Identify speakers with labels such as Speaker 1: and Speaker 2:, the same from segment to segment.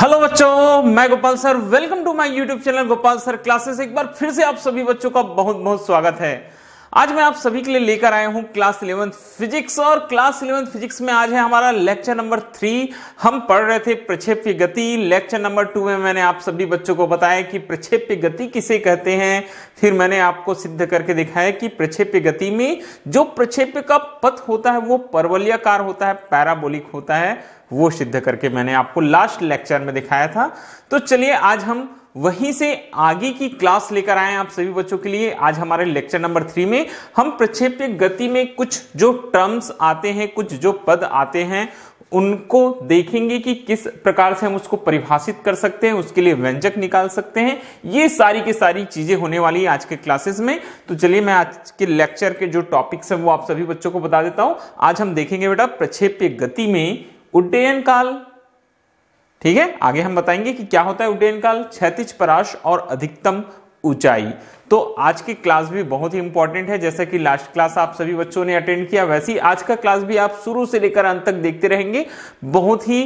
Speaker 1: Hello बच्चों, मैं Gopal sir. Welcome to my YouTube channel Gopal sir classes. एक बार फिर से आप सभी बच्चों का बहुत बहुत स्वागत है। आज मैं आप सभी के लिए लेकर आया हूं क्लास 11th फिजिक्स, और क्लास 11th फिजिक्स में आज है हमारा लेक्चर नंबर 3। हम पढ़ रहे थे प्रक्षेप्य गति। लेक्चर नंबर 2 में मैंने आप सभी बच्चों को बताया कि प्रक्षेप्य गति किसे कहते हैं। फिर मैंने आपको सिद्ध करके दिखाया कि प्रक्षेप्य गति में जो प्रक्षेप्य का पथ होता है वो परवलयाकार होता है, पैराबोलिक होता है, वो सिद्ध करके मैंने आपको लास्ट लेक्चर में दिखाया था। तो चलिए आज हम वहीं से आगे की क्लास लेकर आए हैं आप सभी बच्चों के लिए। आज हमारे लेक्चर नंबर 3 में हम प्रक्षेप्य गति में कुछ जो टर्म्स आते हैं, कुछ जो पद आते हैं, उनको देखेंगे कि किस प्रकार से हम उसको परिभाषित कर सकते हैं, उसके लिए व्यंजक निकाल सकते हैं। ये सारी की सारी चीजें होने वाली है आज के क्लासेस में। तो चलिए मैं आज के लेक्चर के जो टॉपिक्स हैं वो आप सभी बच्चों को बता देता हूं। आज हम देखेंगे बेटा प्रक्षेप्य गति में उड्डयन काल। ठीक है, आगे हम बताएंगे कि क्या होता है उड्डयन काल, क्षैतिज परास और अधिकतम ऊंचाई। तो आज की क्लास भी बहुत ही इंपॉर्टेंट है। जैसा कि लास्ट क्लास आप सभी बच्चों ने अटेंड किया, वैसे ही आज का क्लास भी आप शुरू से लेकर अंत तक देखते रहेंगे। बहुत ही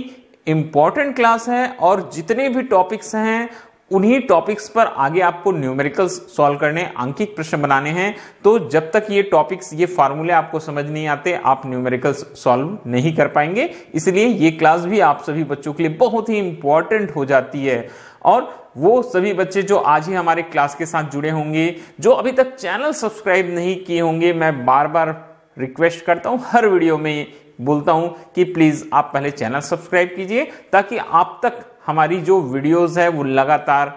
Speaker 1: इंपॉर्टेंट क्लास है और जितने भी टॉपिक्स हैं उन्हीं टॉपिक्स पर आगे आपको न्यूमेरिकल्स सॉल्व करने, अंकित प्रश्न बनाने हैं। तो जब तक ये टॉपिक्स, ये फार्मूले आपको समझ नहीं आते, आप न्यूमेरिकल्स सॉल्व नहीं कर पाएंगे। इसलिए ये क्लास भी आप सभी बच्चों के लिए बहुत ही इंपॉर्टेंट हो जाती है। और वो सभी बच्चे जो आज ही हमारे क्लास के साथ जुड़े होंगे, जो अभी तक चैनल सब्सक्राइब नहीं किए होंगे, मैं बार बार रिक्वेस्ट करता हूं, हर वीडियो में बोलता हूं कि प्लीज आप पहले चैनल सब्सक्राइब कीजिए ताकि आप तक हमारी जो वीडियोस है वो लगातार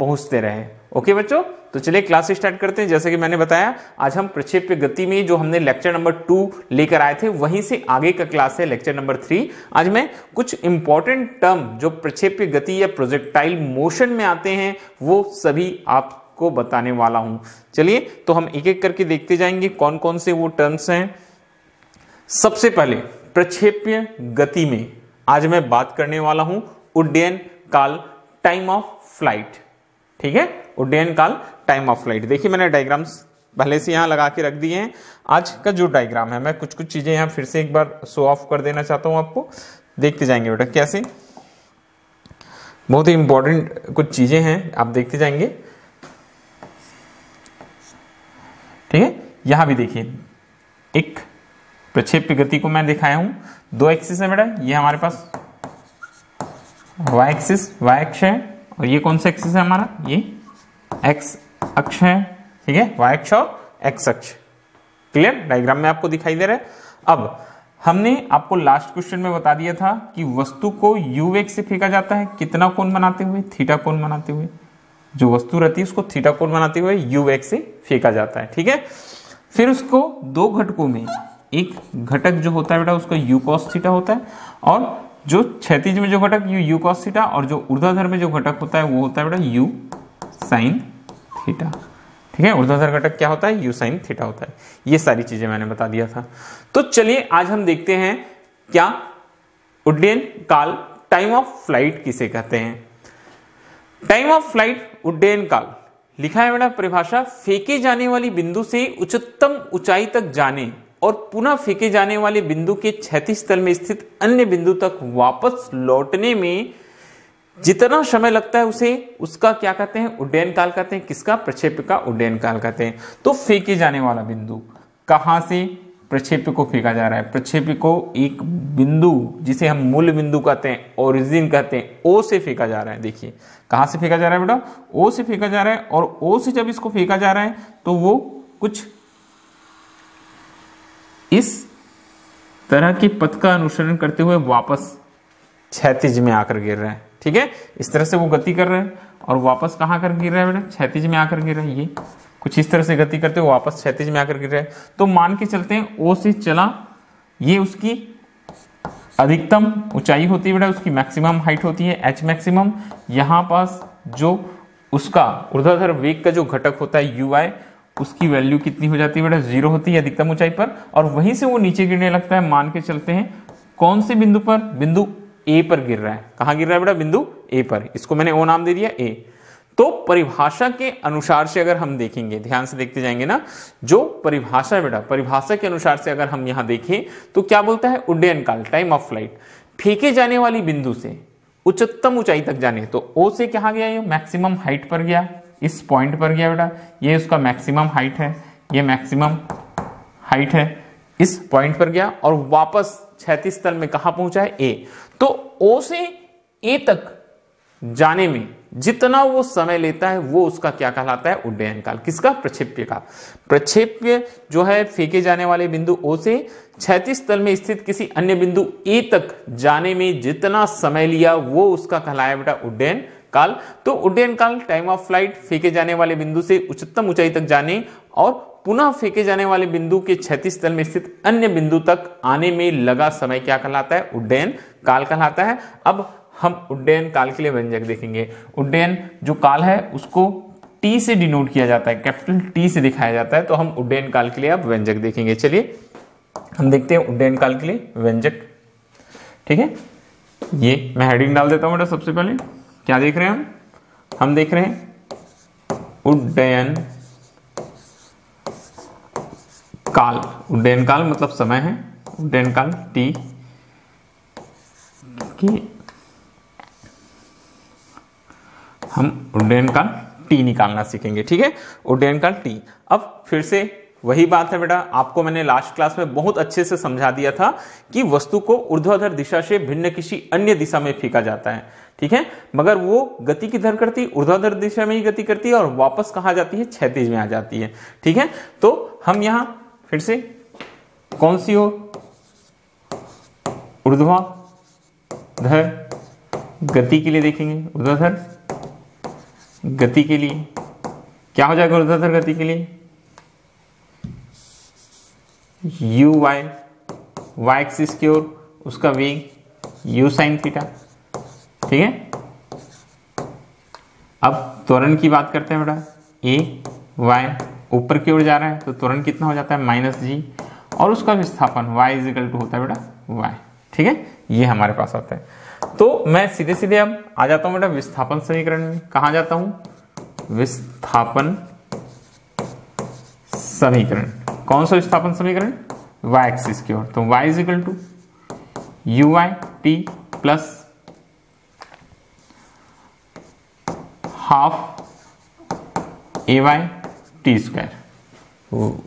Speaker 1: पहुंचते रहे। ओके बच्चों, तो चलिए क्लास स्टार्ट करते हैं। जैसे कि मैंने बताया, आज हम प्रक्षेप्य गति में जो हमने लेक्चर नंबर 2 लेकर आए थे, वहीं से आगे का क्लास है लेक्चर नंबर 3। आज मैं कुछ इंपॉर्टेंट टर्म जो प्रक्षेप्य गति या प्रोजेक्टाइल मोशन में आते हैं वो सभी आपको बताने वाला हूं। चलिए तो हम एक एक करके देखते जाएंगे कौन कौन से वो टर्म्स हैं। सबसे पहले प्रक्षेप्य गति में आज मैं बात करने वाला हूं उड्डयन काल, टाइम ऑफ फ्लाइट। ठीक है, उड्डयन काल, टाइम ऑफ फ्लाइट। देखिए मैंने डायग्राम्स पहले से यहां लगा के रख दिए हैं। आज का जो डायग्राम है, मैं कुछ कुछ चीजें यहां फिर से एक बार शो ऑफ कर देना चाहता हूं आपको। देखते जाएंगे बेटा कैसे, बहुत ही इंपॉर्टेंट कुछ चीजें हैं, आप देखते जाएंगे। ठीक है, यहां भी देखिए एक प्रक्षेप्य गति को मैं दिखाया हूं। दो एक्सिस है बेटा, ये हमारे पास वाई एक्सिस, वाई अक्ष है, और ये कौन सा एक्सिस है हमारा, ये एक्स अक्ष है। ठीक है, वाई अक्ष और एक्स अक्ष। क्लियर, डायग्राम में आपको दिखाई दे रहा है। अब हमने आपको लास्ट क्वेश्चन में बता दिया था कि वस्तु को यू वेग से फेंका जाता है, कितना कोण बनाते हुए, थीटा कोण बनाते हुए। जो वस्तु रहती है उसको थीटा कोण बनाते हुए यू वेग से फेंका जाता है। ठीक है, फिर उसको दो घटकों में, एक घटक जो होता है बेटा उसको यू कॉस थीटा होता है, और जो क्षैतिज में जो घटक यू कॉस थीटा, और जो ऊर्ध्वाधर में जो घटक होता है वो होता है बेटा यू साइन थीटा। ठीक है, ऊर्ध्वाधर घटक क्या होता है, यू साइन थीटा होता है। ये सारी चीजें मैंने बता दिया था। तो चलिए आज हम देखते हैं क्या उड्डयन काल, टाइम ऑफ फ्लाइट किसे कहते हैं। टाइम ऑफ फ्लाइट, उड्डयन काल, लिखा है बेटा परिभाषा, फेंके जाने वाली बिंदु से उच्चतम ऊंचाई तक जाने और पुनः फेंके जाने वाले बिंदु के क्षैतिज तल में स्थित अन्य बिंदु तक वापस लौटने में जितना समय लगता है उसे, उसका क्या कहते हैं, उड्डयन काल कहते हैं। किसका, प्रक्षेप्य का उड्डयन काल कहते हैं। तो फेंके जाने वाला बिंदु, कहां से प्रक्षेप्य को फेंका जा रहा है, प्रक्षेप्य को एक बिंदु जिसे हम मूल बिंदु कहते हैं, ओरिजिन कहते हैं, ओ से फेंका जा रहा है। देखिए कहां से फेंका जा रहा है बेटा, ओ से फेंका जा रहा है, और ओ से जब इसको फेंका जा रहा है तो वो कुछ इस तरह के पथ का अनुसरण करते हुए वापस क्षैतिज में आकर गिर रहा है। ठीक है, इस तरह से वो गति कर रहा है और वापस कहां कर गिर रहा है बेटा, क्षैतिज में आकर गिर रहा है। ये कुछ इस तरह से गति करते हुए वापस क्षैतिज में आकर गिर रहा है। तो मान के चलते हैं ओ से चला, ये उसकी अधिकतम ऊंचाई होती है बेटा, उसकी मैक्सिमम हाइट होती है एच मैक्सिमम। यहां पास जो उसका ऊर्ध्वाधर वेग का जो घटक होता है यू आई, उसकी वैल्यू कितनी हो जाती है बेटा, 0 होती है अधिकतम ऊंचाई पर, और वहीं से वो नीचे गिरने लगता है। मान के चलते हैं कौन से बिंदु पर, बिंदु ए पर गिर रहा है। कहां गिर रहा है बेटा, बिंदु ए पर। इसको मैंने ओ नाम दे दिया, ए। तो परिभाषा के अनुसार से अगर हम देखेंगे, ध्यान से देखते जाएंगे ना, जो परिभाषा है बेटा, परिभाषा के अनुसार से अगर हम यहां देखें तो क्या बोलता है, उड्डयन काल, टाइम ऑफ फ्लाइट, फेंके जाने वाली बिंदु से उच्चतम ऊंचाई तक जाने, तो ओ से कहाँ गया, ये मैक्सिमम हाइट पर गया, इस पॉइंट पर गया बेटा, ये उसका मैक्सिमम हाइट है, ये मैक्सिमम हाइट है, इस पॉइंट पर गया और वापस क्षैतिज तल में कहां पहुंचा है, ए। तो ओ से ए तक जाने में जितना वो समय लेता है वो उसका क्या कहलाता है, उड्डयन काल। किसका, प्रक्षेप्य का। प्रक्षेप्य जो है फेंके जाने वाले बिंदु ओ से क्षैतिज तल में स्थित किसी अन्य बिंदु ए तक जाने में जितना समय लिया वो उसका कहलाया बेटा उड्डयन काल। तो उड्डयन काल टाइम ऑफ फ्लाइट, फेंके जाने वाले बिंदु से उच्चतम ऊंचाई तक जाने और पुनः फेंके जाने वाले बिंदु के क्षैतिज तल में स्थित अन्य बिंदु तक आने में लगा समय क्या कहलाता है, उड्डयन काल कहलाता है। अब हम उड्डयन काल के लिए व्यंजक देखेंगे। उड्डयन जो काल है उसको टी से डिनोट किया जाता है, कैपिटल टी से दिखाया जाता है। तो हम उड्डयन काल के लिए अब व्यंजक देखेंगे। चलिए हम देखते हैं उड्डयन काल के लिए व्यंजक। ठीक है, ये मैं हेडिंग डाल देता हूं बेटा। सबसे पहले क्या देख रहे हैं हम देख रहे हैं उड्डयन काल। उड्डयन काल मतलब समय है, उड्डयन काल टी की हम उड्डयन काल टी निकालना सीखेंगे। ठीक है, उड्डयन काल टी। अब फिर से वही बात है बेटा, आपको मैंने लास्ट क्लास में बहुत अच्छे से समझा दिया था कि वस्तु को ऊर्ध्वाधर दिशा से भिन्न किसी अन्य दिशा में फेंका जाता है। ठीक है, मगर वो गति किधर करती है, ऊर्ध्वाधर दिशा में ही गति करती है और वापस कहां जाती है, क्षैतिज में आ जाती है। ठीक है, तो हम यहां फिर से कौन सी हो, ऊर्ध्वाधर गति के लिए देखेंगे। ऊर्ध्वाधर गति के लिए क्या हो जाएगा, ऊर्ध्वाधर गति के लिए यू वाई, वाई एक्सिस की ओर उसका वेग यू साइन थीटा। ठीक है, अब त्वरण की बात करते हैं बेटा। ए वाई ऊपर की ओर जा रहा है तो त्वरण कितना हो जाता है, माइनस जी, और उसका विस्थापन y इज इक्वल टू होता है बेटा y। ठीक है, ये हमारे पास आता है। तो मैं सीधे सीधे अब आ जाता हूं बेटा विस्थापन समीकरण में। कहां जाता हूं, विस्थापन समीकरण। कौन सा विस्थापन समीकरण, y एक्सिस की ओर। तो y is equal to u y t plus half a y t square.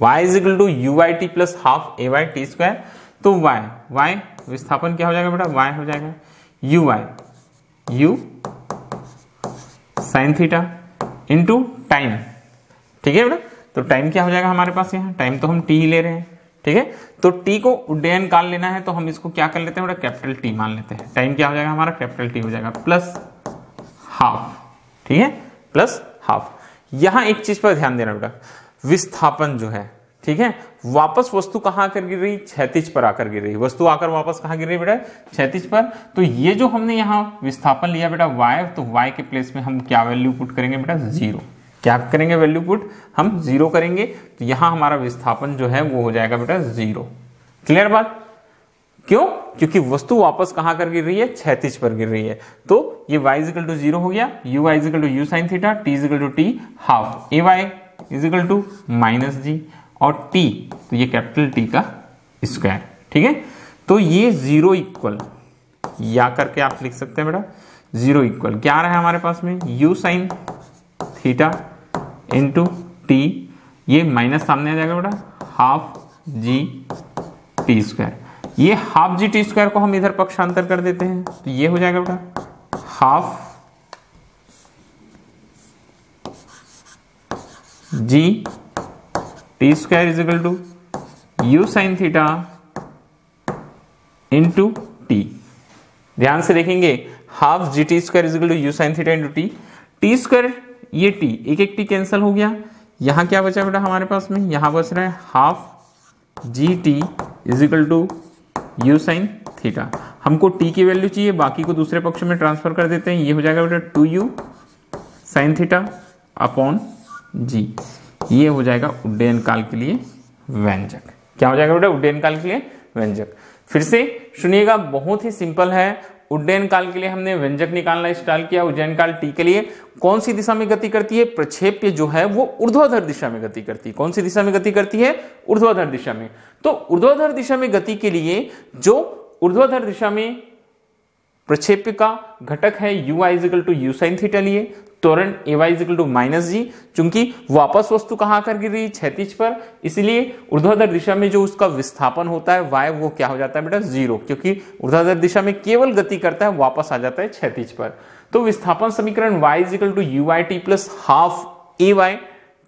Speaker 1: y is equal to u y t plus half a y t square. तो y विस्थापन क्या हो जाएगा बेटा, y हो जाएगा you why you sine theta into time. ठीक है बेटा, तो टाइम क्या हो जाएगा हमारे पास, यहाँ टाइम तो हम t ही ले रहे हैं। ठीक है, तो t को उड्डयन काल लेना है तो हम इसको क्या कर लेते हैं बेटा, कैपिटल T मान लेते हैं। टाइम क्या हो जाएगा हमारा, कैपिटल T हो जाएगा प्लस हाफ। ठीक है, प्लस हाफ। यहां एक चीज पर ध्यान देना बेटा, विस्थापन जो है, ठीक है, वापस वस्तु कहां आकर गिर रही, क्षैतिज पर आकर गिर रही। वस्तु आकर वापस कहां गिर रही बेटा, क्षैतिज पर। तो ये जो हमने यहां विस्थापन लिया बेटा y, तो y के प्लेस में हम क्या वैल्यू पुट करेंगे बेटा, 0। क्या करेंगे वैल्यू पुट, हम 0 करेंगे। तो यहां हमारा विस्थापन जो है वो हो जाएगा बेटा 0। क्लियर बात, क्यों, क्योंकि वस्तु वापस कहां कर गिर रही है, क्षैतिज पर गिर रही है। तो ये y इक्वल टू 0 हो गया, u y equal to u sine theta, t equal to T half, a y equal to minus g, और t तो ये कैपिटल T का स्क्वायर। ठीक है, तो ये 0 इक्वल या करके आप लिख सकते हैं बेटा, 0 इक्वल क्या आ रहा है हमारे पास में, u sign theta into T, ये माइनस सामने आ जाएगा बेटा, हाफ जी टी स्क्वायर। ये हाफ जी टी स्क्वायर को हम इधर पक्षांतर कर देते हैं तो ये हो जाएगा बेटा half g t square is equal to u sine theta into t. ध्यान से देखेंगे, half g t square is equal to u sine theta into t. T square ये टी, एक एक टी कैंसिल हो गया। यहां क्या बचा बेटा हमारे पास में, यहां बच रहा है half g t is equal to u sine theta. हमको टी की वैल्यू चाहिए, बाकी को दूसरे पक्ष में ट्रांसफर कर देते हैं। ये हो जाएगा बेटा 2u sine theta upon g. ये हो जाएगा उड्डयन काल के लिए व्यंजक। क्या हो जाएगा बेटा, उड्डयन काल के लिए व्यंजक। फिर से सुनिएगा, बहुत ही सिंपल है। उड्डयन काल के लिए हमने व्यंजक निकालना स्टार्ट किया। उड्डयन काल टी के लिए कौन सी दिशा में गति करती है, प्रक्षेप्य जो है वो ऊर्ध्वाधर दिशा में गति करती है। कौन सी दिशा में गति करती है, ऊर्ध्वाधर दिशा में। तो ऊर्ध्वाधर दिशा में गति के लिए जो ऊर्ध्वाधर दिशा में प्रक्षेप्य का घटक है u i is equal to u sine theta लिए, त्वरण a y is equal to minus g, चूंकि वापस वस्तु कहां कर गिर रही है, क्षैतिज पर, इसलिए ऊर्ध्वाधर दिशा में जो उसका विस्थापन होता है y वो क्या हो जाता है बेटा 0, क्योंकि ऊर्ध्वाधर दिशा में केवल गति करता है, वापस आ जाता है क्षैतिज पर। तो विस्थापन समीकरण y is equal to u i t plus half a y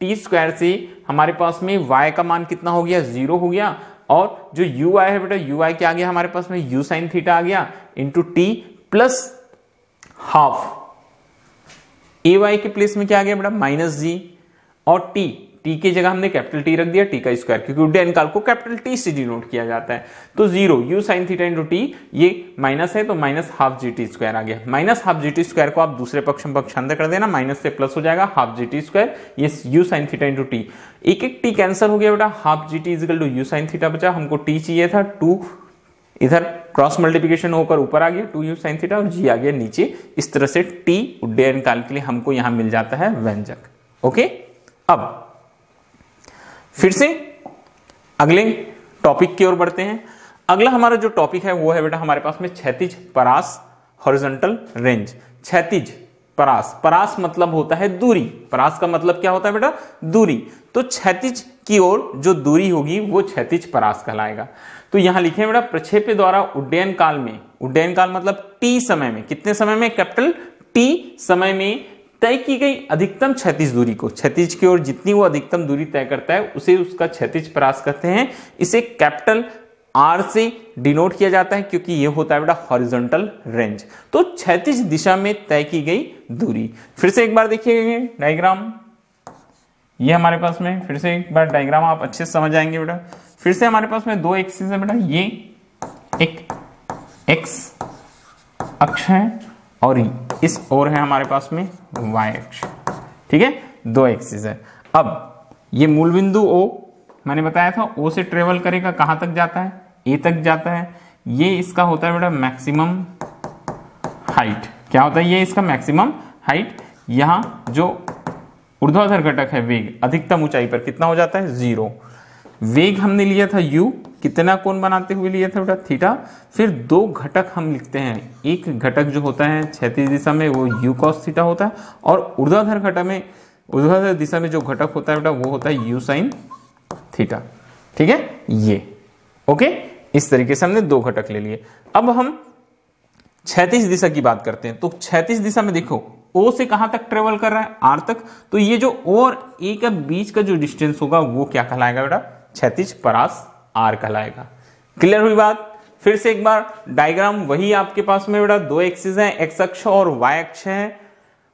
Speaker 1: t square से हमारे पास में y का मान कितना हो गया 0 हो गया, और जो u i है बेटा u i क्या आ गया हमारे पास में u साइन थीटा आ गया into T plus half a Y के प्लेस में क्या आ गया बेटा माइनस जी, और टी की जगह हमने कैपिटल टी रख दिया, टी का स्क्वायर, क्योंकि उड्डयन काल को कैपिटल टी से डिनोट किया जाता है। तो 0 u sine theta into T, ये माइनस है तो minus half g t square आ गया। Minus half g t square को आप दूसरे पक्ष में पक्षांतर कर देना, माइनस से प्लस हो जाएगा हाफ जी टी स्क्वायर, ये u sine theta into t, एक एक टी कैंसिल हो गया बेटा, half g t is equal to u sine theta बचा, हमको टी चाहिए था 2, इधर क्रॉस मल्टीप्लिकेशन होकर ऊपर आ गया 2 यू साइन थीटा और जी आ गया नीचे। इस तरह से टी उड्डयन काल के लिए हमको यहां मिल जाता है व्यंजक। ओके, अब फिर से अगले टॉपिक की ओर बढ़ते हैं। अगला हमारा जो टॉपिक है वो है बेटा हमारे पास में क्षैतिज परास, हॉरिजॉन्टल रेंज। क्षैतिज परास, परास मतलब होता है दूरी, परास का मतलब क्या होता है बेटा दूरी, तो क्षैतिज की ओर जो दूरी होगी वो क्षैतिज परास कहलाएगा। तो यहां लिखे बेटा प्रक्षेप्य द्वारा उड्डयन काल में, उड्डयन काल मतलब टी समय में, कितने समय में, कैपिटल टी समय में तय की गई अधिकतम क्षैतिज दूरी को, क्षैतिज की ओर जितनी वो अधिकतम दूरी तय करता है उसे उसका क्षैतिज परास कहते हैं। इसे कैपिटल आर से डिनोट किया जाता है क्योंकि ये होता है बेटा हॉरिजॉन्टल रेंज, तो क्षैतिज दिशा में तय की गई दूरी। फिर से एक बार देखिए डायग्राम, ये हमारे पास में फिर से एक बार डायग्राम आप अच्छे से समझ आएंगे बेटा। फिर से हमारे पास में दो एक्सिस है बेटा, ये एक एक्स अक्ष है और इस ओर है हमारे पास में y अक्ष, ठीक है, दो एक्सिस है। अब ये मूल बिंदु O मैंने बताया था O से ट्रेवल करेगा, कहां तक जाता है, A तक जाता है। ये इसका होता है बेटा मैक्सिमम हाइट, क्या होता है, ये इसका मैक्सिमम हाइट। यहां जो ऊर्ध्वाधर घटक है वेग, अधिकतम ऊंचाई पर कितना हो जाता है 0। वेग हमने लिया था u, कितना कोण बनाते हुए लिया था बेटा थीटा। फिर दो घटक हम लिखते हैं, एक घटक जो होता है क्षैतिज दिशा में वो u cos थीटा होता है, और ऊर्ध्वाधर घटक में, ऊर्ध्वाधर दिशा में जो घटक होता है बेटा वो होता है u sin थीटा, ठीक है, ये ओके। इस तरीके से हमने दो घटक ले लिए। अब हम क्षैतिज दिशा की बात करते हैं। तो क्षैतिज दिशा में देखो O से कहां तक ट्रेवल कर रहा है, R तक, तो ये जो O और A का बीच का जो डिस्टेंस होगा वो क्या कहलाएगा बेटा, क्षैतिज परास R कहलाएगा। क्लियर हुई बात। फिर से एक बार डायग्राम वही आपके पास में बेटा, दो एक्सिस हैं, एक्स अक्ष और वाई अक्ष है।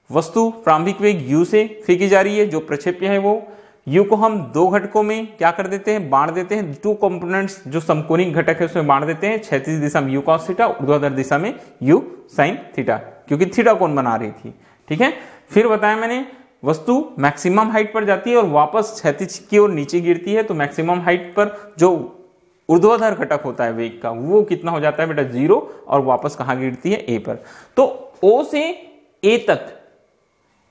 Speaker 1: वस्तु प्रारंभिक वेग u से फेंकी जा रही है, जो प्रक्षेप्य है वो u को हम दो घटकों में क्या कर देते हैं, बांट देते हैं। टू कंपोनेंट्स जो समकोणिक घटक है उसमें बांट देते हैं। क्षैतिज दिशा में u cos थीटा, ऊर्ध्वाधर दिशा में u sin थीटा, क्योंकि थीटा कोण बना रही थी, ठीक है। फिर बताया मैंने वस्तु मैक्सिमम हाइट पर जाती है और वापस क्षैतिज की ओर नीचे गिरती है, तो मैक्सिमम हाइट पर जो ऊर्ध्वाधर घटक होता है वेग का वो कितना हो जाता है बेटा 0, और वापस कहां गिरती है A पर। तो O से A तक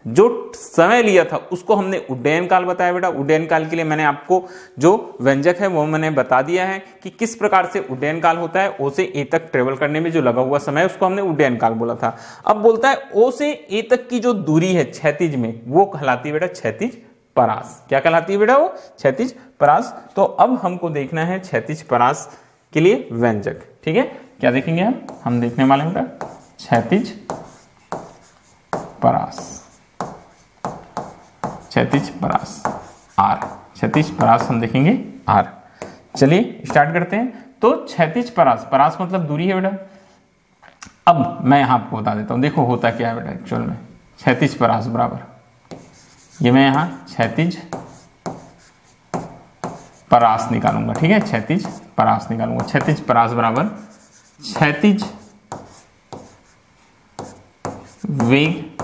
Speaker 1: जो समय लिया था उसको हमने उड्डयन काल बताया बेटा। उड्डयन काल के लिए मैंने आपको जो व्यंजक है वो मैंने बता दिया है कि किस प्रकार से उड्डयन काल होता है। O से A तक ट्रेवल करने में जो लगा हुआ समय उसको हमने उड्डयन काल बोला था। अब बोलता है O से A तक की जो दूरी है क्षैतिज में वो कहलाती है बेटा क्षैतिज परास। क्या कहलाती है बेटा, वो क्षैतिज परास। तो अब हमको देखना है क्षैतिज परास के लिए व्यंजक, ठीक है। क्या देखेंगे हम देखने वाले हैं बेटा क्षैतिज परास, क्षैतिज परास R, क्षैतिज परास हम देखेंगे R। चलिए स्टार्ट करते हैं। तो क्षैतिज परास, परास मतलब दूरी है बेटा। अब मैं यहां आपको बता देता हूं, देखो होता क्या है बेटा एक्चुअल में। क्षैतिज परास बराबर, ये मैं यहां क्षैतिज परास निकालूंगा, ठीक है, क्षैतिज परास निकालूंगा। क्षैतिज परास बराबर क्षैतिज वेग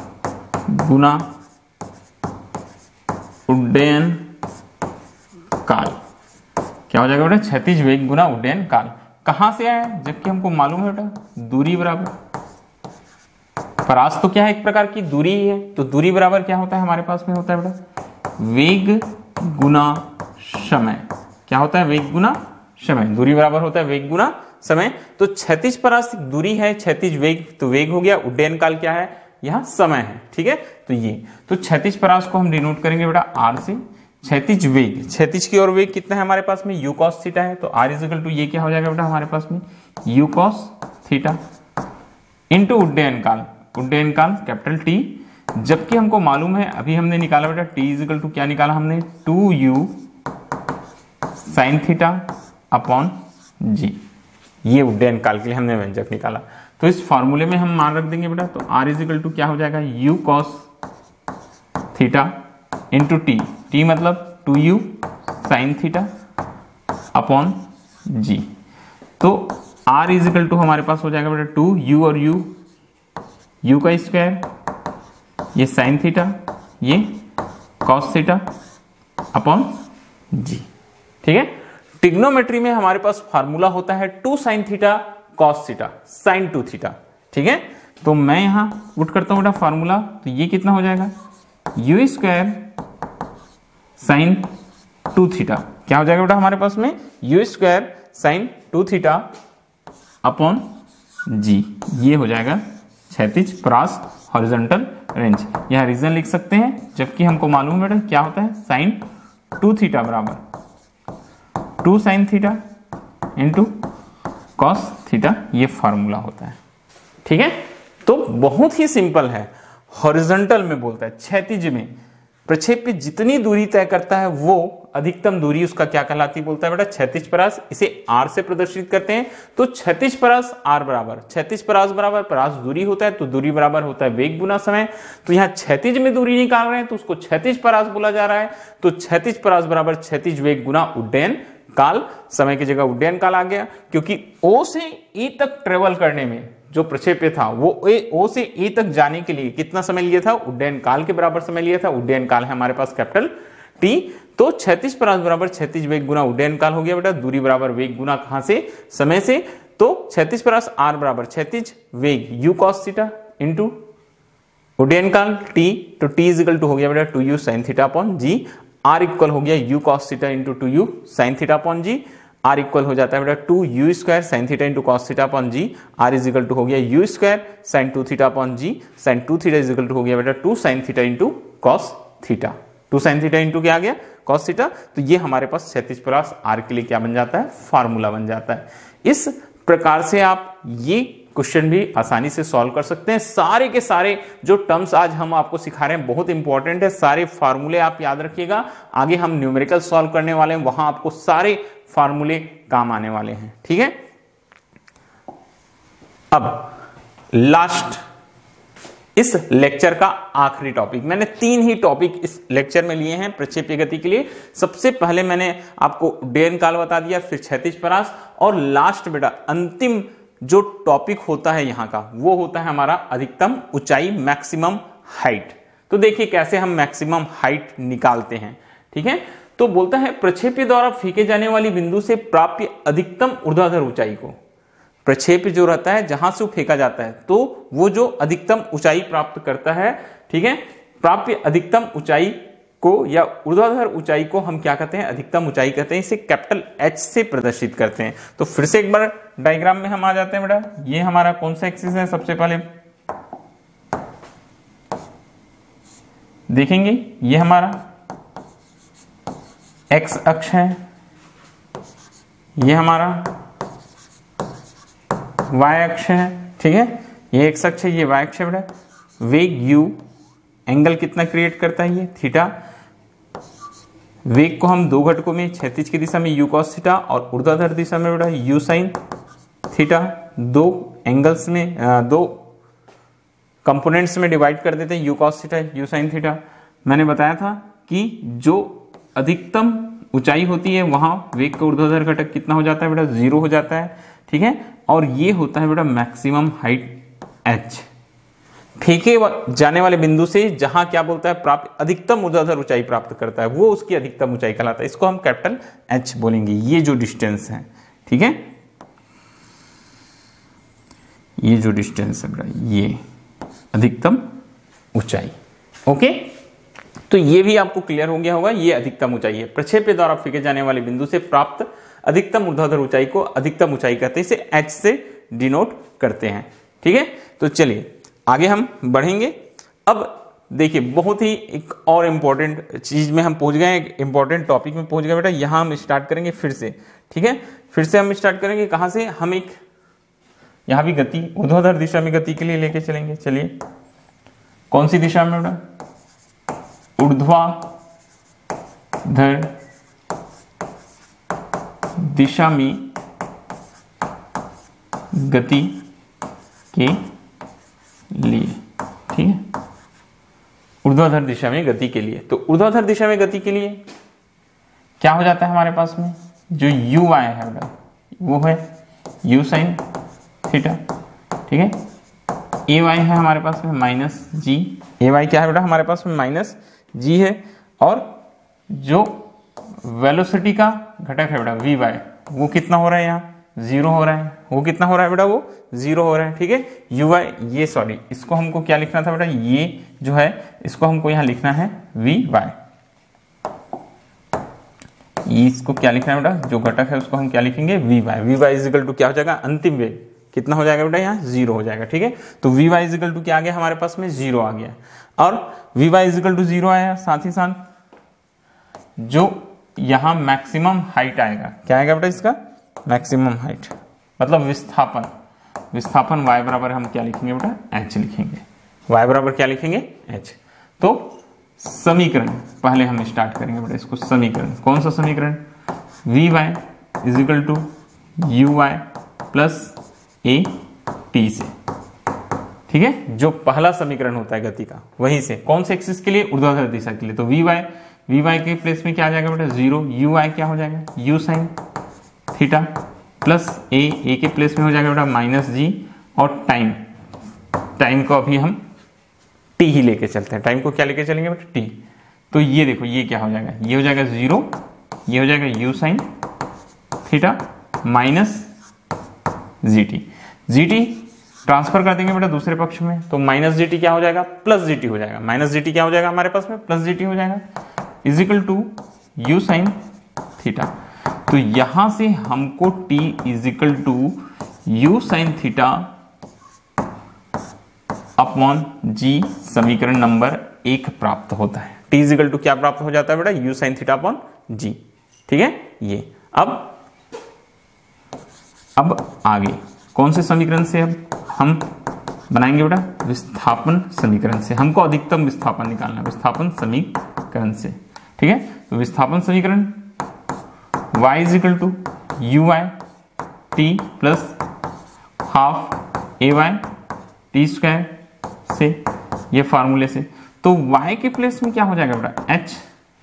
Speaker 1: गुना उड्डयन काल। क्या हो जाएगा बेटा, क्षैतिज वेग गुना उड्डयन काल। कहां से आया, जबकि हमको मालूम है बेटा दूरी बराबर परास तो क्या है, एक प्रकार की दूरी ही है। तो दूरी बराबर क्या होता है हमारे पास में, होता है बेटा वेग गुना समय। क्या होता है, वेग गुना समय। दूरी बराबर होता है वेग गुना समय, तो क्षैतिज परास दूरी है, क्षैतिज वेग तो वेग हो गया, उड्डयन काल क्या है, यहाँ समय है। ठीक है, तो ये तो क्षैतिज परास को हम डिनोट करेंगे बेटा आर से। क्षैतिज वेग, क्षैतिज की ओर वेग कितना है हमारे पास में, यू कॉस थीटा है, तो आर इजिकल टू ये क्या हो जाएगा बेटा हमारे पास में, यू कॉस थीटा इंटू उड्डयन काल, उड्डयन काल कैपिटल टी, जबकि हमको मालूम है अभी हमने निकाला बेटा टी इजिकल टू क्या निकाला हमने, 2u sine theta upon g, ये उड्डयन काल के लिए हमने व्यंजक निकाला। तो इस फॉर्मूले में हम मान रख देंगे बेटा, तो r इजिकल टू क्या हो जाएगा, u cos theta into t, T मतलब 2u sine theta upon g. तो r इजिकल टू हमारे पास हो जाएगा बेटा 2u और u का स्क्वायर, ये साइन थीटा, ये cos थीटा अपॉन जी। ठीक है, ट्रिग्नोमेट्री में हमारे पास फार्मूला होता है 2 sine theta cos theta sine 2 theta. ठीक है, तो मैं यहां पुट करता हूं बेटा फार्मूला, तो ये कितना हो जाएगा, यू स्क्वायर साइन 2 थीटा, क्या हो जाएगा बेटा हमारे पास में, u square sine 2 theta upon g, ये हो जाएगा क्षैतिज परास हॉरिजॉन्टल रेंज। यहां रीजन लिख सकते हैं, जबकि हमको मालूम है बेटा क्या होता है, साइन 2 थीटा बराबर 2 sign theta into cos theta, ये फार्मूला होता है। ठीक है, तो बहुत ही सिंपल है। हॉरिजॉन्टल में बोलता है, क्षैतिज में प्रक्षेप्य जितनी दूरी तय करता है वो अधिकतम दूरी उसका क्या कहलाती है, बोलता है बेटा क्षैतिज परास। इसे r से प्रदर्शित करते हैं, तो क्षैतिज परास r बराबर, क्षैतिज परास बराबर परास दूरी होता है, तो दूरी बराबर होता है वेग गुना समय। तो यहाँ क्षैतिज में दूरी निकाल रहे हैं तो उसको क्षैतिज परास बोला जा रहा है, तो क्षैतिज परास बराबर क्षैतिज वेग गुना उड्डयन काल, समय की जगह उड्डयन काल आ गया, क्योंकि O से E तक ट्रेवल करने में जो प्रक्षेप्य था वो O से E तक जाने के लिए कितना समय लिया था, उड्डयन काल के बराबर समय लिया था। उड्डयन काल है हमारे पास कैपिटल T, तो क्षैतिज परास बराबर क्षैतिज वेग गुना उड्डयन काल हो गया बेटा, दूरी बराबर वेग गुना कहां से, समय से, तो क्षैतिज परास R बराबर क्षैतिज वेग u cos थीटा इंटू उड्डयन काल T, तो T इजिकल टू हो गया बेटा 2u sin theta upon g, R equal हो गया u cos theta into 2u sin theta upon g, R equal हो जाता है बेटा 2u square sin theta into cos theta upon g, R equal to हो गया u square sin 2 theta upon g, sin 2 theta equal to हो गया बेटा 2 sin theta into cos theta, 2 sin theta into क्या आ गया, cos थीटा। तो ये हमारे पास क्षैतिज परास R के लिए क्या बन जाता है, फार्मूला बन जाता है। इस प्रकार से आप ये क्वेश्चन भी आसानी से सॉल्व कर सकते हैं। सारे के सारे जो टर्म्स आज हम आपको सिखा रहे हैं बहुत इंपॉर्टेंट है, सारे फार्मूले आप याद रखिएगा। आगे हम न्यूमेरिकल सॉल्व करने वाले हैं, वहां आपको सारे फार्मूले काम आने वाले हैं। ठीक है, अब लास्ट इस लेक्चर का आखिरी टॉपिक, मैंने 3 ही टॉपिक इस लेक्चर में लिए हैं प्रक्षेप्य गति के लिए। सबसे पहले मैंने आपको उड्डयन काल बता दिया, फिर क्षैतिज परास, और लास्ट बेटा अंतिम जो टॉपिक होता है यहां का वो होता है हमारा अधिकतम ऊंचाई, मैक्सिमम हाइट। तो देखिए कैसे हम मैक्सिमम हाइट निकालते हैं। ठीक है, तो बोलता है प्रक्षेप्य द्वारा फेंके जाने वाली बिंदु से प्राप्य अधिकतम ऊर्ध्वाधर ऊंचाई को, प्रक्षेप्य जो रहता है जहां से वो फेंका जाता है तो वो जो अधिकतम ऊंचाई प्राप्त करता है, ठीक है, प्राप्य अधिकतम ऊंचाई को या ऊर्ध्वाधर ऊंचाई को हम क्या कहते हैं, अधिकतम ऊंचाई कहते हैं। इसे कैपिटल H से प्रदर्शित करते हैं। तो फिर से एक बार डायग्राम में हम आ जाते हैं बेटा। ये हमारा कौन सा एक्सिस है, सबसे पहले देखेंगे, ये हमारा x अक्ष है, ये हमारा y अक्ष है। ठीक है, ये x अक्ष है, ये y अक्ष है बेटा। वेग u, एंगल कितना क्रिएट करता है, ये थीटा। वेग को हम 2 घटकों में, क्षैतिज की दिशा में u cos थीटा और ऊर्ध्वाधर दिशा में बेटा u sin थीटा, 2 एंगल्स में 2 कंपोनेंट्स में डिवाइड कर देते हैं, u cos theta u sin theta. मैंने बताया था कि जो अधिकतम ऊंचाई होती है वहां वेग का ऊर्ध्वाधर घटक कितना हो जाता है बेटा, 0 हो जाता है। ठीक है, और ये होता है बेटा मैक्सिमम हाइट h, फेंके जाने वाले बिंदु से जहां क्या बोलता है, प्राप्त अधिकतम ऊर्ध्वाधर ऊंचाई प्राप्त करता है, वो उसकी अधिकतम ऊंचाई कहलाता है। इसको हम कैपिटल H बोलेंगे, ये जो डिस्टेंस है। ठीक है, ये जो डिस्टेंस है बेटा, ये अधिकतम ऊंचाई। ओके, तो ये भी आपको क्लियर हो गया होगा, ये अधिकतम ऊंचाई है। प्रक्षेप्य द्वारा फेंके जाने वाले बिंदु से प्राप्त अधिकतम ऊर्ध्वाधर ऊंचाई को अधिकतम ऊंचाई कहते हैं, इसे h से डिनोट करते हैं। ठीक है, तो चलिए आगे हम बढ़ेंगे। अब देखिए बहुत ही एक और इम्पोर्टेंट चीज में हम पहुंच गए, एक इम्पोर्टेंट टॉपिक में पहुंच गए बेटा। यहां हम स्टार्ट करेंगे फिर से। ठीक है, फिर से हम स्टार्ट करेंगे कहां से, हम एक यहां भी गति ऊर्ध्वाधर दिशा में गति के लिए लेके चलेंगे। चलिए कौन सी दिशा में बेटा, ऊर्ध्वाधर दिशा में गति के लिए। ठीक है, ऊर्ध्वाधर दिशा में गति के लिए। तो ऊर्ध्वाधर दिशा में गति के लिए क्या हो जाता है हमारे पास में, जो u y है बेटा वो है u sin थीटा। ठीक है, a y है हमारे पास में माइनस g, a y क्या है बेटा हमारे पास में माइनस g है, और जो वेलोसिटी का घटक है बेटा v y वो कितना हो रहा है, यहाँ 0 हो रहा है। वो कितना हो रहा है बेटा, वो 0 हो रहा है। ठीक है, u y ये सॉरी इसको हमको क्या लिखना था बेटा, ये जो है इसको हमको यहाँ लिखना है v y। इसको क्या लिखना है बेटा, जो घटक है उसको हम क्या लिखेंगे v y। v y is equal to क्या हो जाएगा, अंतिम वेग कितना हो जाएगा बेटा, यहाँ 0 हो जाएगा। ठीक है, तो v y is equal to क्या आ गया हमारे पास में, 0 आ गया। और v y is equal to 0 आया, साथ ही साथ जो यहाँ मैक्सिमम हाइट आएगा, क्या आएगा बेटा इसका, मैक्सिमम हाइट मतलब विस्थापन। विस्थापन y बराबर हम क्या लिखेंगे बेटा, h लिखेंगे। y बराबर क्या लिखेंगे, h। तो समीकरण पहले हम स्टार्ट करेंगे बेटा इसको, समीकरण कौन सा समीकरण, vy is equal to uy plus a t से। ठीक है, जो पहला समीकरण होता है गति का, वहीं से कौन से एक्सिस के लिए, ऊर्ध्वाधर दिशा के लिए। तो vy के प्लेस में क्या आ जाएगा बेटा 0, uy क्या हो जाएगा u sin theta plus a के प्लेस में हो जाएगा बेटा माइनस g, और टाइम को अभी हम t ही लेके चलते हैं। टाइम को क्या लेके चलेंगे बेटा, t। तो ये देखो ये क्या हो जाएगा, ये हो जाएगा 0, ये हो जाएगा u sin theta minus gt transfer कर देंगे बेटा दूसरे पक्ष में, तो माइनस gt क्या हो जाएगा, प्लस gt हो जाएगा। माइनस gt क्या हो जाएगा हमारे पास में, प्लस gt हो जाएगा, is equal to u sin theta. तो यहां से हमको t is equal to u sin theta upon g समीकरण नंबर 1 प्राप्त होता है। t इज इक्वल टू क्या प्राप्त हो जाता है बेटा, u sin theta upon g। ठीक है, ये अब आगे कौन से समीकरण से अब हम बनाएंगे बेटा, विस्थापन समीकरण से। हमको अधिकतम विस्थापन निकालना है, विस्थापन समीकरण से। ठीक है, तो विस्थापन समीकरण y is equal to u y t plus half a y t square से, ये फार्मूले से। तो y के प्लेस में क्या हो जाएगा बेटा, h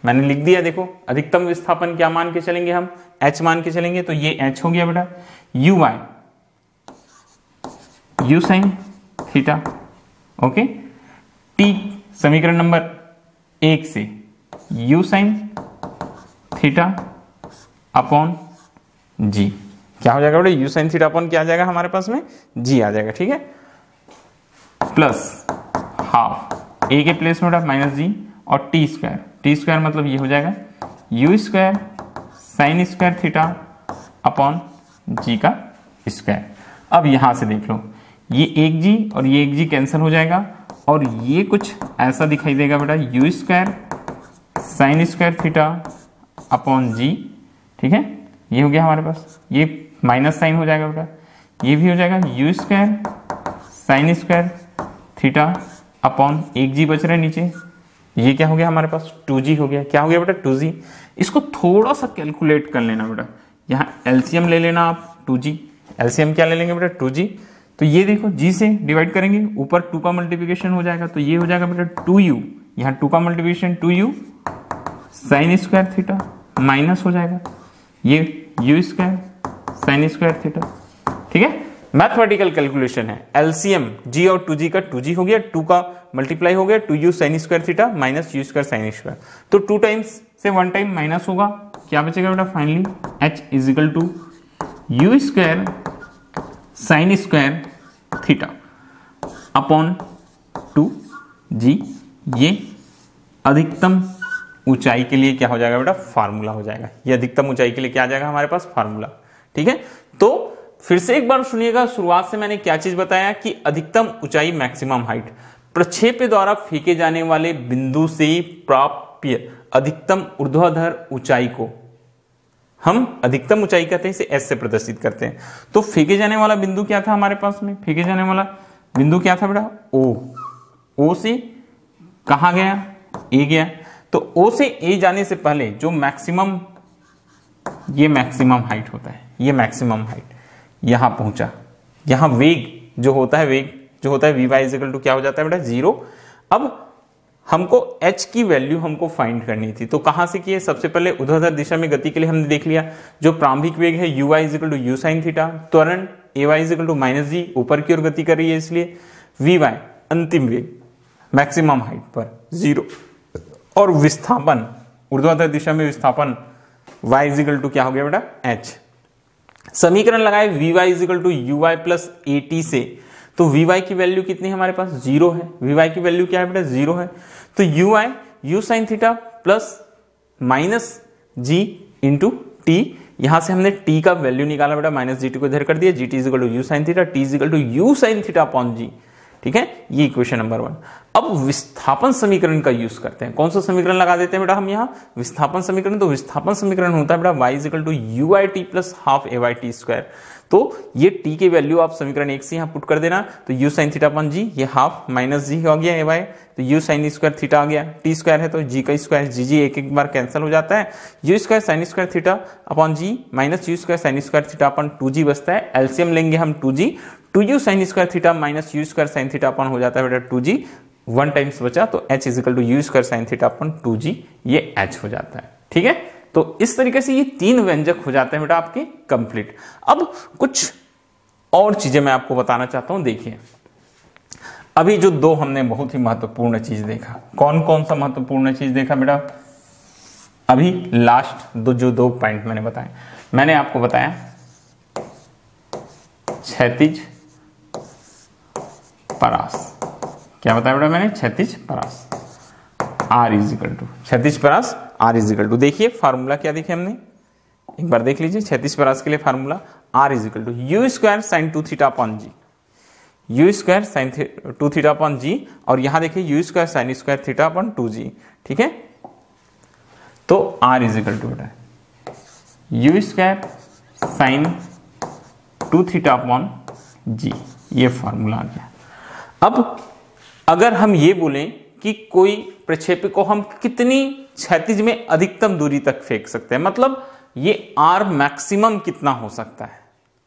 Speaker 1: मैंने लिख दिया। देखो अधिकतम विस्थापन क्या मान के चलेंगे हम, h मान के चलेंगे, तो ये h हो गया बेटा। You why you sine theta, okay. t समीकरण नंबर 1 से u sine theta upon g, क्या हो जाएगा बेटा, u साइन थीटा अपॉन क्या आ जाएगा हमारे पास में, g आ जाएगा। ठीक है, प्लस हाफ a के प्लेस में बेटा माइनस g और टी स्क्वायर मतलब ये हो जाएगा u square sine square theta upon g का स्क्वायर। अब यहां से देख लो, ये एक g और ये एक g कैंसिल हो जाएगा और ये कुछ ऐसा दिखाई देगा बेटा, u square sine square theta upon g। ठीक है, ये हो गया हमारे पास, ये माइनस साइन हो जाएगा बेटा, ये भी हो जाएगा u square sine square theta upon एक g बच रहा है नीचे, ये क्या हो गया हमारे पास 2g हो गया। क्या हो गया बेटा 2g। इसको थोड़ा सा कैलकुलेट कर लेना बेटा, यहाँ एलसीएम ले लेना आप 2g, एलसीएम क्या ले लेंगे बेटा 2g। तो ये देखो g से डिवाइड करेंगे, ऊपर 2 का मल्टीप्लिकेशन हो जाएगा, तो ये हो जाएगा बेटा 2u, यहाँ 2 का multiplication 2u sign square theta minus हो जाएगा ये u square sine square theta. ठीक है, मैथमेटिकल कैलकुलेशन है। एलसीएम g और 2g का 2g हो गया, 2 का मल्टीप्लाई हो गया 2u sign square theta minus u square sine square, तो 2 टाइम्स से 1 टाइम माइनस होगा, क्या बचेगा बेटा finally h is equal to u square sine square theta upon 2g। ये अधिकतम ऊंचाई के लिए क्या हो जाएगा बेटा, फार्मूला हो जाएगा। ये अधिकतम ऊंचाई के लिए क्या आ जाएगा हमारे पास, फार्मूला। ठीक है, तो फिर से एक बार सुनिएगा, शुरुआत से मैंने क्या चीज बताया कि अधिकतम ऊंचाई मैक्सिमम हाइट, प्रक्षेप्य द्वारा फेंके जाने वाले बिंदु से प्राप्य अधिकतम ऊर्ध्वाधर ऊंचाई को हम अधिकतम ऊंचाई कहते हैं, इसे एस से प्रदर्शित करते हैं। तो फेंके जाने वाला बिंदु क्या था हमारे पास में, फेंके जाने वाला बिंदु क्या था बेटा, ओ। ओ से कहां गया, ए गया। तो ओ से ए जाने से पहले जो मैक्सिमम, ये मैक्सिमम हाइट होता है, ये मैक्सिमम हाइट यहां पहुंचा, यहां वेग जो होता है, वेग जो होता है vy इक्वल टू क्या हो जाता है बेटा, 0। अब हमको h की वैल्यू हमको फाइंड करनी थी, तो कहां से किए, सबसे पहले ऊर्ध्वाधर दिशा में गति के लिए हमने देख लिया, जो प्रारंभिक वेग है uy equal to u sin theta, त्वरण ay इक्वल टू -g, ऊपर की ओर गति कर रही है इसलिए vy अंतिम वेग मैक्सिमम हाइट पर 0, और विस्थापन ऊर्ध्वाधर दिशा में विस्थापन y इक्वल टू क्या हो गया बेटा, h। समीकरण लगाए vy equal to uy plus at से, तो vy की वैल्यू कितनी हमारे पास, 0 है। vy की वैल्यू क्या है बेटा, 0 है। तो uy u sin theta plus minus g into T, यहां से हमने t का वैल्यू निकाला बेटा, माइनस gt को इधर कर दिया, gt equal to u sin theta, t equal to u sin theta upon g। ठीक है, ये इक्वेशन नंबर 1। अब विस्थापन समीकरण का यूज करते हैं। कौन सा समीकरण लगा देते हैं बेटा हम यहाँ, विस्थापन समीकरण। तो विस्थापन समीकरण होता है बेटा y equal to u i t plus half a y t square. तो ये t की वैल्यू आप समीकरण 1 से यहाँ पुट कर देना, तो u sin theta upon g, ये हाफ माइनस g हो गया ए वाई, तो u sin स्क्वायर थीटा आ गया, t स्क्वायर है तो g का स्क्वायर, g एक एक बार कैंसिल हो जाता है, u square sin square theta upon g minus u square sin square theta upon 2g बचता है। एलसीएम लेंगे हम 2g, 2u sin square theta minus u square sin theta upon हो जाता है बेटा 2g, 1 टाइम्स बचा, तो h equal to u square sin theta upon 2g, ये h हो जाता है। ठीक है, तो इस तरीके से ये 3 व्यंजक हो जाते हैं बेटा आपके कंप्लीट। अब कुछ और चीजें मैं आपको बताना चाहता हूं। देखिए, अभी जो 2 हमने बहुत ही महत्वपूर्ण चीज देखा, कौन कौन सा महत्वपूर्ण चीज देखा बेटा, अभी लास्ट जो 2 पॉइंट मैंने बताए, मैंने आपको बताया क्षैतिज परास, क्या बताया बेटा मैंने, क्षैतिज परास R इज इक्वल टू, क्षैतिज परास R इज इक्वल टू, देखिए फार्मूला क्या देखे हमने, एक बार देख लीजिए, क्षैतिज परास के लिए formula R is equal to u square sine 2 theta upon g, u square sine 2 theta upon g, और यहां देखिए u square sine square theta upon 2g। ठीक है, तो R इज इक्वल टू बेटा u square sine 2 theta upon g, ये formula आ गया। अब अगर हम ये बोलें कि कोई प्रक्षेप्य को हम कितनी क्षैतिज में अधिकतम दूरी तक फेंक सकते हैं, मतलब ये R मैक्सिमम कितना हो सकता है,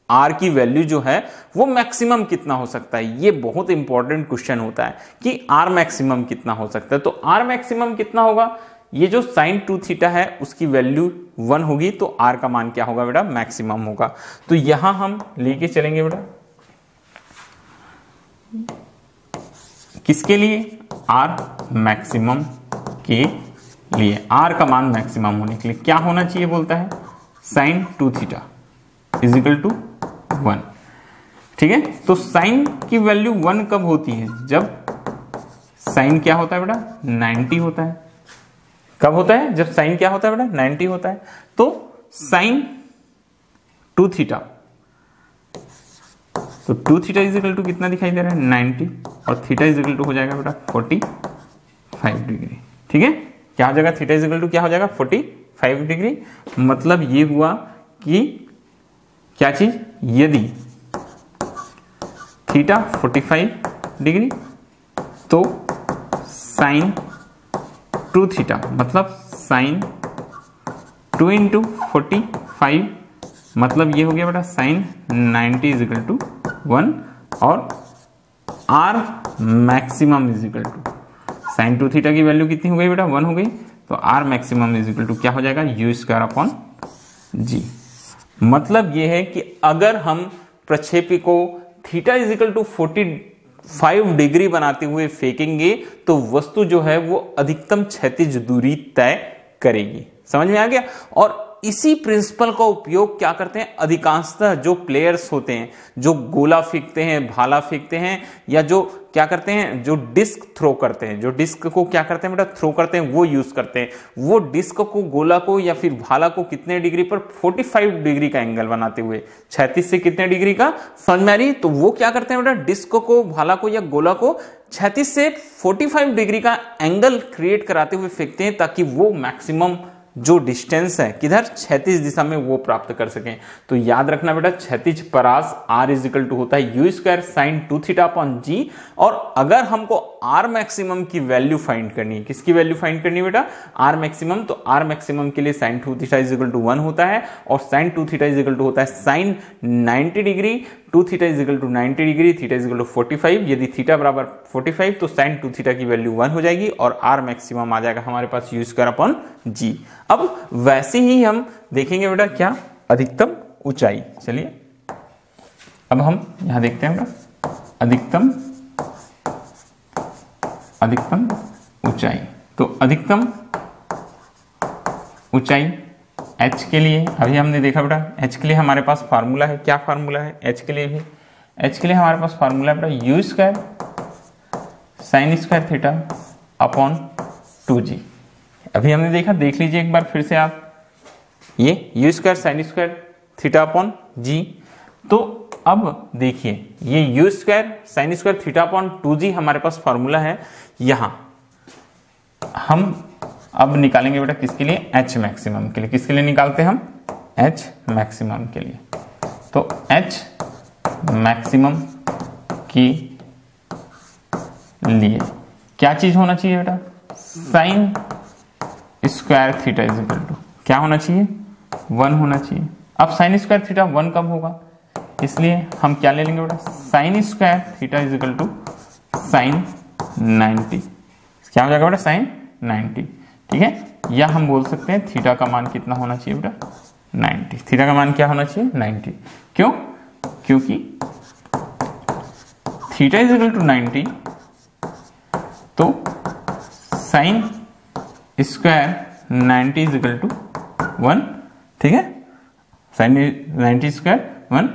Speaker 1: R की वैल्यू जो है वो मैक्सिमम कितना हो सकता है, ये बहुत इंपॉर्टेंट क्वेश्चन होता है कि R मैक्सिमम कितना हो सकता है। तो R मैक्सिमम कितना होगा, ये जो साइन 2 थीटा है उसकी वैल्यू 1 होगी, तो R का मान क्या होगा बेटा, मैक्सिमम होगा। तो यहां हम लेके चलेंगे बेटा किसके लिए, R मैक्सिमम के लिए, R का मान मैक्सिमम होने के लिए क्या होना चाहिए बोलता है, sine 2 theta is equal to 1। ठीक है, तो साइन की वैल्यू 1 कब होती है, जब साइन क्या होता है बेटा, 90 होता है। कब होता है, जब साइन क्या होता है बेटा, 90 होता है। तो साइन 2 थीटा, तो 2 थीटा इज इक्वल टू कितना दिखाई दे रहा है, 90, और थीटा इज इक्वल टू हो जाएगा बेटा 45 डिग्री। ठीक है, क्या हो जाएगा, थीटा इज इक्वल टू क्या हो जाएगा, 45 डिग्री। मतलब ये हुआ कि क्या चीज, यदि थीटा 45 डिग्री तो साइन 2 थीटा, मतलब साइन 2 इंटू 45, मतलब ये हो गया बेटा साइन 90 इज इक्वल टू 1, और R maximum is equal to sine 2 theta की वैल्यू कितनी हो गई बेटा, 1 हो गई, तो R maximum is equal to क्या हो जाएगा, यू स्क्वायर अपॉन जी। मतलब ये है कि अगर हम प्रक्षेपी को theta is equal to 45 degree बनाते हुए फेंकेंगे तो वस्तु जो है वो अधिकतम क्षैतिज दूरी तय करेगी। समझ में आ गया। और इसी प्रिंसिपल का उपयोग क्या करते हैं अधिकांशतः जो प्लेयर्स होते हैं, जो गोला फेंकते हैं, भाला फेंकते हैं, या जो क्या करते हैं, जो डिस्क थ्रो करते हैं, जो डिस्क को क्या करते हैं बेटा थ्रो करते हैं, वो यूज करते हैं। वो डिस्क को, गोला को या फिर भाला को कितने डिग्री पर, 45 डिग्री का एंगल बनाते हुए, 36 से कितने डिग्री का, समझ में आ रही? तो वो क्या करते हैं बेटा, डिस्क को, भाला को या गोला को 36 से 45 डिग्री का एंगल क्रिएट कराते हुए फेंकते हैं, ताकि वो मैक्सिमम जो डिस्टेंस है किधर, क्षैतिज दिशा में, वो प्राप्त कर सकें। तो याद रखना बेटा, क्षैतिज परास R इज इक्वल टू होता है U² sin 2 theta upon G। और अगर हमको R मैक्सिमम की वैल्यू फाइंड करनी है, किसकी वैल्यू फाइंड करनी है बेटा, R मैक्सिमम, तो R मैक्सिमम के लिए sin 2 theta is equal to 1 होता है, और sin 2 theta is equal to होता है sin 90 degree, 2 theta is equal to 90 degree, theta is equal to 45। यदि थीटा बराबर 45 तो sin 2 थीटा की वैल्यू 1 हो जाएगी, और R मैक्सिमम आ जाएगा हमारे पास U² अपॉन G। अब वैसे ही हम देखेंगे बेटा क्या, अधिकतम ऊंचाई। चलिए अब हम यहां देखते हैं बेटा अधिकतम ऊंचाई। तो अधिकतम ऊंचाई h के लिए अभी हमने देखा बेटा, h के लिए हमारे पास फार्मूला है। क्या फार्मूला है h के लिए? भी h के लिए हमारे पास फार्मूला है बेटा U² sin² theta upon 2G। अभी हमने देखा, देख लीजिए एक बार फिर से आप, ये U² sin² theta upon G। तो अब देखिए, ये U² sin² theta upon 2G हमारे पास फार्मूला है। यहां हम अब निकालेंगे बेटा किसके लिए, H मैक्सिमम के लिए। किसके लिए निकालते हैं हम, H मैक्सिमम के लिए। तो H मैक्सिमम के लिए क्या चीज होना चाहिए बेटा, sin² theta is equal to क्या होना चाहिए, 1 होना चाहिए। अब sin² थीटा 1 कब होगा, इसलिए हम क्या ले लेंगे बेटा, sin² theta is equal to sin 90। क्या हो जाएगा बेटा, sin 90, ठीक है। या हम बोल सकते हैं थीटा का मान कितना होना चाहिए बेटा, 90। थीटा का मान क्या होना चाहिए, 90। क्यों, क्योंकि थीटा इज इक्वल टू 90, तो sin² 90 इज इक्वल टू 1, ठीक है। sin 90² 1,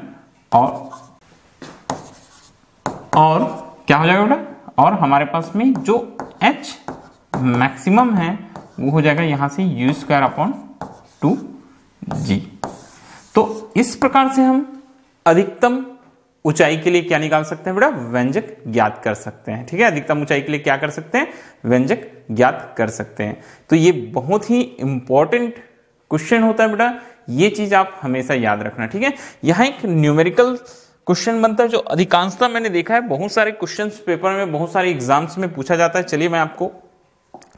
Speaker 1: और क्या हो जाएगा बेटा, और हमारे पास में जो H मैक्सिमम है वो हो जाएगा यहां से U² अपॉन 2G। तो इस प्रकार से हम अधिकतम ऊंचाई के लिए क्या निकाल सकते हैं बेटा, व्यंजक ज्ञात कर सकते हैं, ठीक है। अधिकतम ऊंचाई के लिए क्या कर सकते हैं, व्यंजक ज्ञात कर सकते हैं। तो ये बहुत ही इंपॉर्टेंट क्वेश्चन होता है बेटा, ये चीज आप हमेशा याद रखना, ठीक है। यहां एक न्यूमेरिकल क्वेश्चन बनता है जो अधिकांशतः मैंने देखा है बहुत सारे क्वेश्चंस पेपर में, बहुत सारे एग्जाम्स में पूछा जाता है। चलिए मैं आपको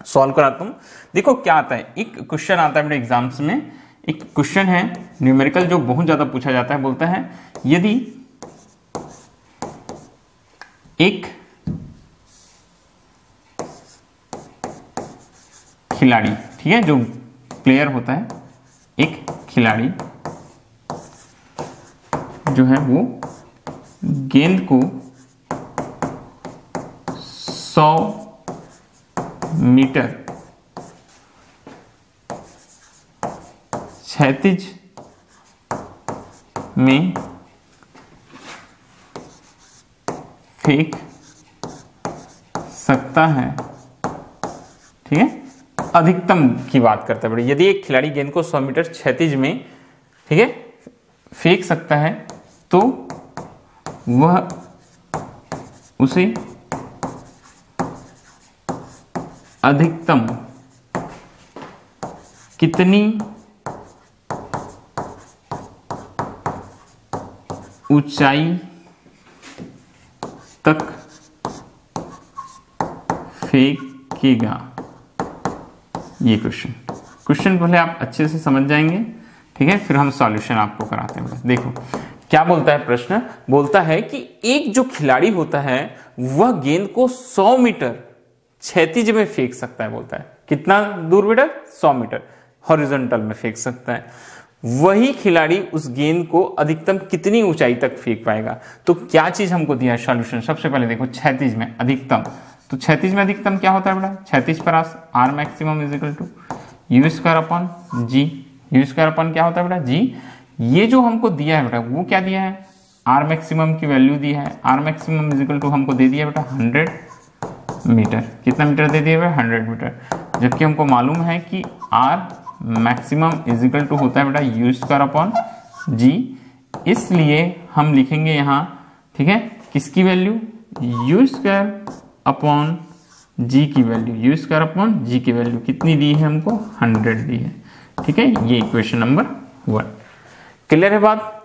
Speaker 1: सॉल्व कराता हूं। देखो क्या आता है, एक क्वेश्चन आता है मेरे एग्जाम्स में, एक क्वेश्चन है न्यूमेरिकल जो बहुत ज्यादा पूछा जाता है। बोलता है यदि एक खिलाड़ी, ठीक है, जो प्लेयर होता है, एक खिलाड़ी जो है वो गेंद को 100 मीटर क्षैतिज में फेंक सकता है, ठीक है। अधिकतम की बात करते हैं, यदि एक खिलाड़ी गेंद को 100 मीटर क्षैतिज में, ठीक है, फेंक सकता है, तो वह उसे अधिकतम कितनी ऊंचाई तक फेंकेगा। ये क्वेश्चन पहले आप अच्छे से समझ जाएंगे, ठीक है, फिर हम सॉल्यूशन आपको कराते हैं। देखो क्या बोलता है प्रश्न, बोलता है कि एक जो खिलाड़ी होता है वह गेंद को 100 मीटर क्षैतिज में फेंक सकता है। बोलता है कितना दूर बेटा, 100 मीटर हॉरिजॉन्टल में फेंक सकता है। वही खिलाड़ी उस गेंद को अधिकतम कितनी ऊंचाई तक फेंक पाएगा। तो क्या चीज हमको दिया है सॉल्यूशन, सबसे पहले देखो क्षैतिज में अधिकतम, तो क्षैतिज में अधिकतम क्या होता है बेटा, क्षैतिज परास R maximum is equal to U² upon G। U square upon क्या होता है बेटा जी। ये जो हमको दिया है बेटा वो क्या दिया है, आर मैक्सिमम की वैल्यू दी है। R maximum is equal to हमको दे दिया बेटा 100 मीटर। कितना मीटर दे दिया बेटा 100 मीटर। जबकि हमको मालूम है कि R maximum is equal to होता है बेटा यू स्क्वायर अपॉन जी। इसलिए हम लिखेंगे यहाँ, ठीक है, किसकी वैल्यू, यू स्क्वायर अपॉन जी की वैल्यू। यू स्क्वायर अपॉन जी की वैल्यू कितनी दी है हमको, 100 दी है। ठीक है, ये इक्वेशन नंबर 1। क्लियर है बात।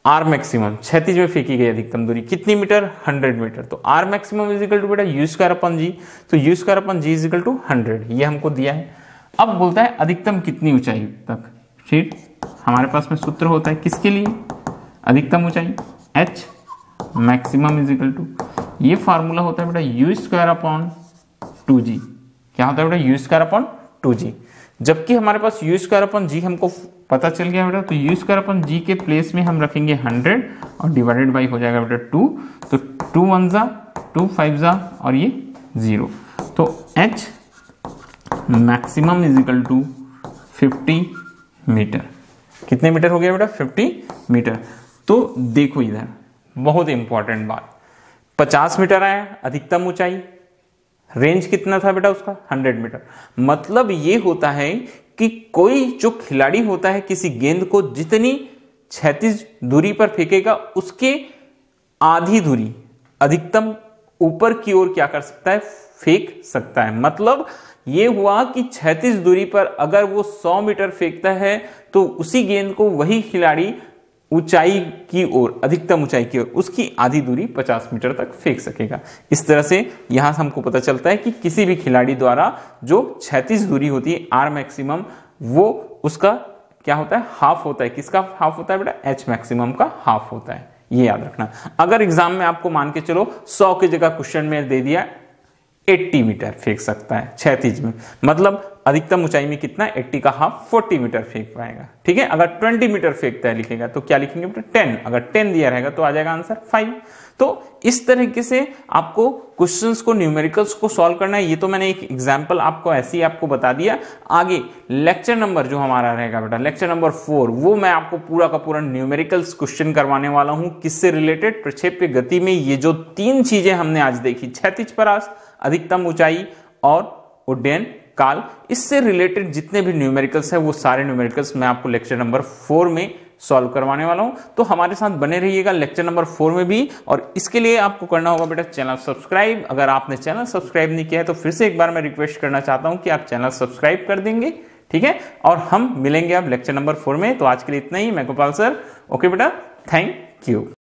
Speaker 1: आर मैक्सिमम क्षैतिज में फेंकी गई अधिकतम दूरी कितनी मीटर, 100 मीटर। तो R maximum is equal to बेटा यू स्क्वायर अपॉन जी। तो u square upon g is equal to 100, ये हमको दिया है। अब बोलता है अधिकतम कितनी ऊंचाई तक। ठीक, हमारे पास में सूत्र होता है किसके लिए, अधिकतम ऊंचाई, H maximum is equal to, ये फार्मूला होता है बेटा यू स्क्वायर अपॉन 2g। क्या होता है बेटा, यू स्क्वायर अपॉन 2g। जबकि हमारे पास यू स्क्वायर अपॉन जी हमको पता चल गया बेटा, तो यू स्क्वायर अपॉन जी के प्लेस में हम रखेंगे 100 और डिवाइडेड बाई हो जाएगा बेटा 2। तो 2 1 जा 2 5 जा और ये 0। तो h maximum is equal to 50 metre. कितने मीटर हो गया बेटा, 50 मीटर। तो देखो इधर बहुत इंपॉर्टेंट बात, 50 मीटर आया अधिकतम ऊंचाई, रेंज कितना था बेटा उसका, 100 मीटर। मतलब ये होता है कि कोई जो खिलाड़ी होता है किसी गेंद को जितनी क्षैतिज दूरी पर फेंकेगा उसके आधी दूरी अधिकतम ऊपर की ओर क्या कर सकता है, फेंक सकता है। मतलब ये हुआ कि क्षैतिज दूरी पर अगर वो 100 मीटर फेंकता है तो उसी गेंद को वही खिलाड़ी ऊंचाई की ओर, अधिकतम ऊंचाई की ओर, उसकी आधी दूरी 50 मीटर तक फेंक सकेगा। इस तरह से यहां हमको पता चलता है कि किसी भी खिलाड़ी द्वारा जो क्षैतिज दूरी होती है आर मैक्सिमम, वो उसका क्या होता है, हाफ होता है। किसका हाफ होता है बेटा, एच मैक्सिमम का हाफ होता है। ये याद रखना। अगर एग्जाम में आपको मान के चलो 100 की जगह क्वेश्चन में दे दिया 80 मीटर फेंक सकता है क्षैतिज में, मतलब अधिकतम ऊंचाई में कितना, 80 का हाफ 40 मीटर फेंक पाएगा। ठीक है, अगर 20 मीटर फेंकता है लिखेगा तो क्या लिखेंगे बेटा 10। अगर 10 दिया रहेगा तो आ जाएगा आंसर 5। तो इस तरीके से आपको क्वेश्चंस को, न्यूमेरिकल्स को सॉल्व करना है। ये तो मैंने एक एग्जांपल आपको ऐसे ही आपको बता दिया। आगे लेक्चर नंबर जो हमारा रहेगा बेटा, लेक्चर नंबर 4, वो मैं आपको पूरा का पूरा न्यूमेरिकल्स क्वेश्चन करवाने वाला हूं। किससे रिलेटेड, प्रक्षेप्य गति में ये जो 3 चीजें हमने आज देखी, क्षैतिज परास, अधिकतम ऊंचाई और उड्डयन काल, इससे रिलेटेड जितने भी न्यूमेरिकल्स है वो सारे न्यूमेरिकल्स मैं आपको लेक्चर नंबर 4 में सॉल्व करवाने वाला हूं। तो हमारे साथ बने रहिएगा लेक्चर नंबर 4 में भी। और इसके लिए आपको करना होगा बेटा चैनल सब्सक्राइब। अगर आपने चैनल सब्सक्राइब नहीं किया है तो फिर से एक बार मैं रिक्वेस्ट करना चाहता हूं कि आप चैनल सब्सक्राइब कर देंगे। ठीक है, और हम मिलेंगे अब लेक्चर नंबर 4 में। तो आज के लिए इतना ही। मैं गोपाल सर, ओके बेटा, थैंक यू।